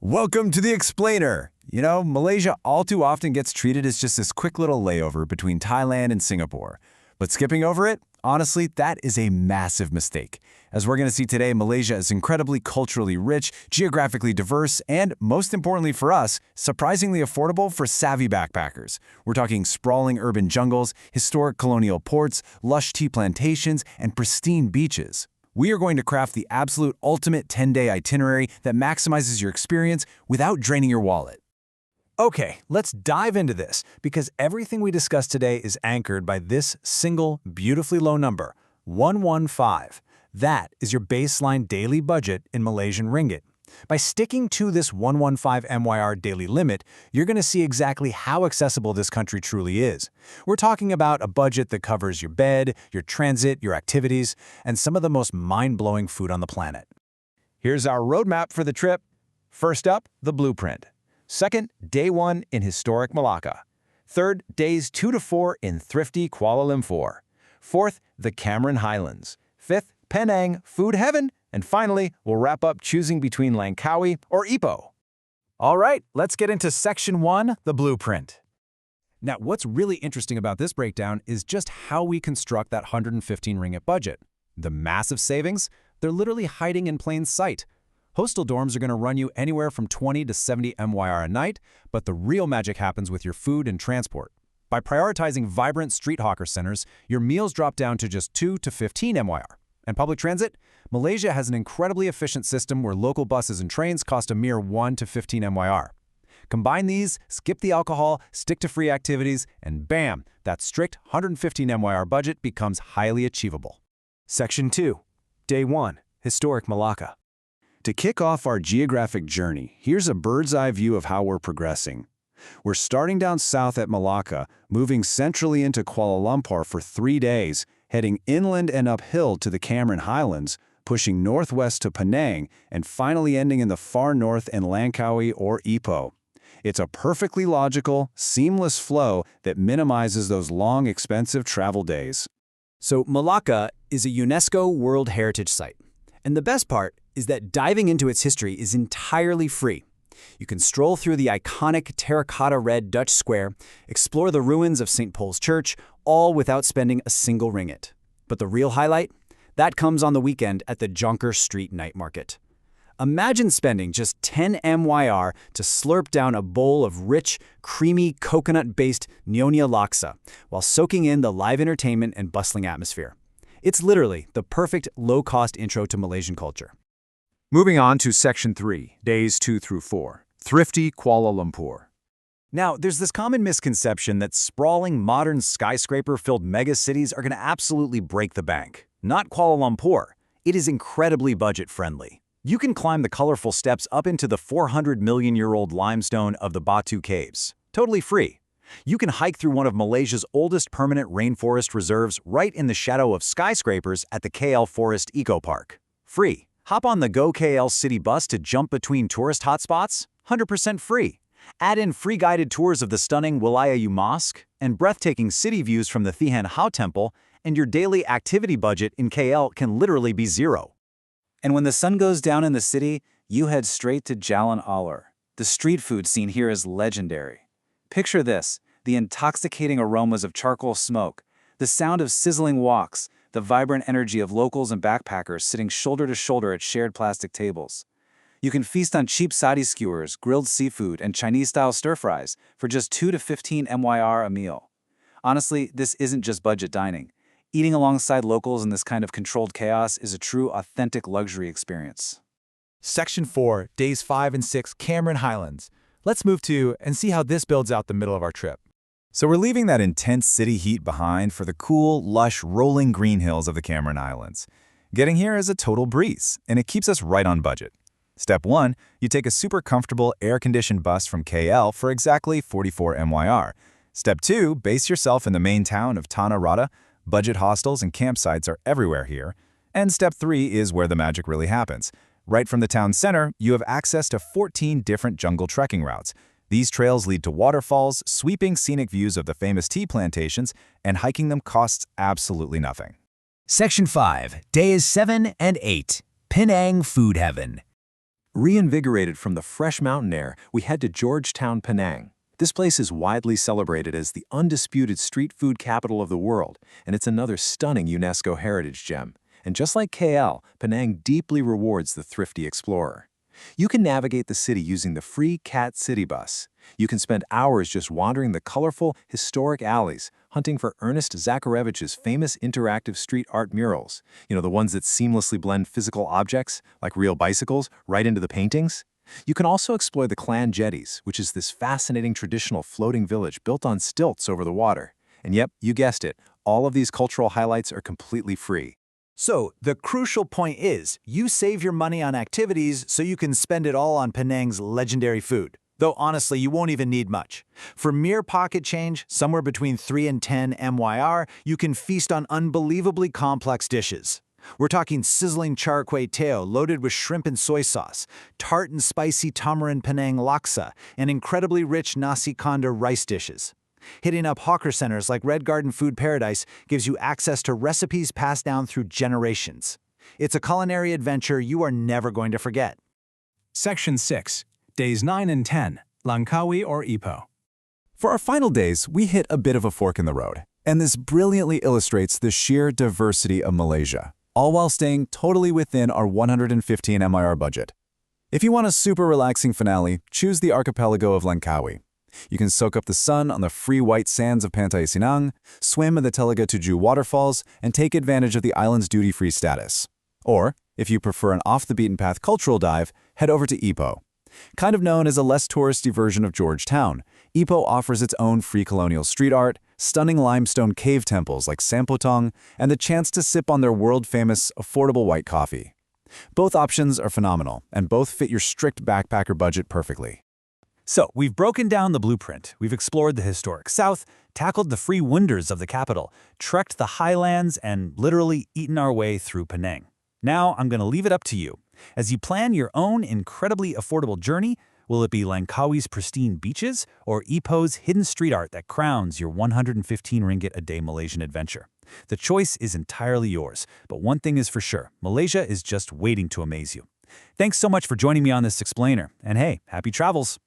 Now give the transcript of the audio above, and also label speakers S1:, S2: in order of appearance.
S1: Welcome to the Explainer. Malaysia all too often gets treated as just this quick little layover between Thailand and Singapore. But skipping over it, honestly, that is a massive mistake. As we're going to see today, Malaysia is incredibly culturally rich, geographically diverse, and, most importantly for us, surprisingly affordable for savvy backpackers. We're talking sprawling urban jungles, historic colonial ports, lush tea plantations, and pristine beaches. We are going to craft the absolute ultimate 10-day itinerary that maximizes your experience without draining your wallet.
S2: Okay, let's dive into this, because everything we discuss today is anchored by this single, beautifully low number, 115. That is your baseline daily budget in Malaysian ringgit. By sticking to this 115 MYR daily limit, you're going to see exactly how accessible this country truly is. We're talking about a budget that covers your bed, your transit, your activities, and some of the most mind-blowing food on the planet.
S1: Here's our roadmap for the trip. First up, the blueprint. Second, day 1 in historic Melaka. Third, days 2 to 4 in thrifty Kuala Lumpur. Fourth, the Cameron Highlands. Fifth, Penang, food heaven. And finally, we'll wrap up choosing between Langkawi or Ipoh.
S2: All right, let's get into Section 1, the blueprint.
S3: Now, what's really interesting about this breakdown is just how we construct that 115 ringgit budget. The massive savings, they're literally hiding in plain sight. Hostel dorms are going to run you anywhere from 20 to 70 MYR a night, but the real magic happens with your food and transport. By prioritizing vibrant street hawker centers, your meals drop down to just 2 to 15 MYR. And public transit? Malaysia has an incredibly efficient system where local buses and trains cost a mere 1 to 15 MYR. Combine these, skip the alcohol, stick to free activities, and bam, that strict 115 MYR budget becomes highly achievable.
S2: Section 2, Day 1, Historic Melaka.
S1: To kick off our geographic journey, here's a bird's-eye view of how we're progressing. We're starting down south at Melaka, moving centrally into Kuala Lumpur for 3 days, heading inland and uphill to the Cameron Highlands, pushing northwest to Penang, and finally ending in the far north in Langkawi or Ipoh. It's a perfectly logical, seamless flow that minimizes those long, expensive travel days.
S2: So Melaka is a UNESCO World Heritage Site. And the best part is that diving into its history is entirely free. You can stroll through the iconic terracotta red Dutch square, explore the ruins of St. Paul's Church, all without spending a single ringgit. But the real highlight? That comes on the weekend at the Jonker Street Night Market. Imagine spending just 10 MYR to slurp down a bowl of rich, creamy, coconut-based Nyonya Laksa while soaking in the live entertainment and bustling atmosphere. It's literally the perfect low-cost intro to Malaysian culture.
S1: Moving on to Section 3, Days 2 through 4, Thrifty Kuala Lumpur.
S2: Now, there's this common misconception that sprawling, modern, skyscraper-filled megacities are going to absolutely break the bank. Not Kuala Lumpur. It is incredibly budget-friendly. You can climb the colorful steps up into the 400-million-year-old limestone of the Batu Caves, totally free. You can hike through one of Malaysia's oldest permanent rainforest reserves right in the shadow of skyscrapers at the KL Forest Eco Park. Free. Hop on the Go KL City bus to jump between tourist hotspots? 100% free. Add in free guided tours of the stunning Wilayah Mosque and breathtaking city views from the Thihan Hao Temple, and your daily activity budget in KL can literally be zero. And when the sun goes down in the city, you head straight to Jalan Alor. The street food scene here is legendary. Picture this, the intoxicating aromas of charcoal smoke, the sound of sizzling woks, the vibrant energy of locals and backpackers sitting shoulder to shoulder at shared plastic tables. You can feast on cheap sari skewers, grilled seafood, and Chinese-style stir-fries for just 2 to 15 MYR a meal. Honestly, this isn't just budget dining. Eating alongside locals in this kind of controlled chaos is a true, authentic luxury experience.
S3: Section 4, Days 5 and 6, Cameron Highlands. Let's move to and see how this builds out the middle of our trip.
S1: So we're leaving that intense city heat behind for the cool, lush, rolling green hills of the Cameron Highlands. Getting here is a total breeze, and it keeps us right on budget. Step 1, you take a super comfortable air-conditioned bus from KL for exactly 44 MYR. Step 2, base yourself in the main town of Tanah Rata. Budget hostels and campsites are everywhere here. And Step 3 is where the magic really happens. Right from the town center, you have access to 14 different jungle trekking routes. These trails lead to waterfalls, sweeping scenic views of the famous tea plantations, and hiking them costs absolutely nothing.
S4: Section 5, Days 7 and 8, Penang Food Heaven. Reinvigorated from the fresh mountain air, we head to Georgetown, Penang. This place is widely celebrated as the undisputed street food capital of the world, and it's another stunning UNESCO heritage gem. And just like KL, Penang deeply rewards the thrifty explorer. You can navigate the city using the free Cat City bus. You can spend hours just wandering the colorful, historic alleys, hunting for Ernest Zakharevich's famous interactive street art murals. You know, the ones that seamlessly blend physical objects, like real bicycles, right into the paintings. You can also explore the Clan Jetties, which is this fascinating traditional floating village built on stilts over the water. And yep, you guessed it, all of these cultural highlights are completely free.
S2: So, the crucial point is, you save your money on activities so you can spend it all on Penang's legendary food. Though honestly, you won't even need much. For mere pocket change, somewhere between 3 and 10 MYR, you can feast on unbelievably complex dishes. We're talking sizzling char kway teow loaded with shrimp and soy sauce, tart and spicy tamarind Penang laksa, and incredibly rich nasi kandar rice dishes. Hitting up hawker centers like Red Garden Food Paradise gives you access to recipes passed down through generations. It's a culinary adventure you are never going to forget.
S3: Section 6. Days 9 and 10. Langkawi or Ipoh.
S1: For our final days, we hit a bit of a fork in the road, and this brilliantly illustrates the sheer diversity of Malaysia, all while staying totally within our 115 MIR budget. If you want a super relaxing finale, choose the archipelago of Langkawi. You can soak up the sun on the free white sands of Pantai Sinang, swim in the Telaga Tujuh waterfalls, and take advantage of the island's duty-free status. Or, if you prefer an off-the-beaten-path cultural dive, head over to Ipoh. Kind of known as a less touristy version of Georgetown, Ipoh offers its own free colonial street art, stunning limestone cave temples like Sampotong, and the chance to sip on their world-famous, affordable white coffee. Both options are phenomenal, and both fit your strict backpacker budget perfectly.
S2: So, we've broken down the blueprint, we've explored the historic South, tackled the free wonders of the capital, trekked the highlands, and literally eaten our way through Penang. Now, I'm going to leave it up to you. As you plan your own incredibly affordable journey, will it be Langkawi's pristine beaches or Ipoh's hidden street art that crowns your 115 ringgit a day Malaysian adventure? The choice is entirely yours, but one thing is for sure, Malaysia is just waiting to amaze you. Thanks so much for joining me on this explainer, and hey, happy travels!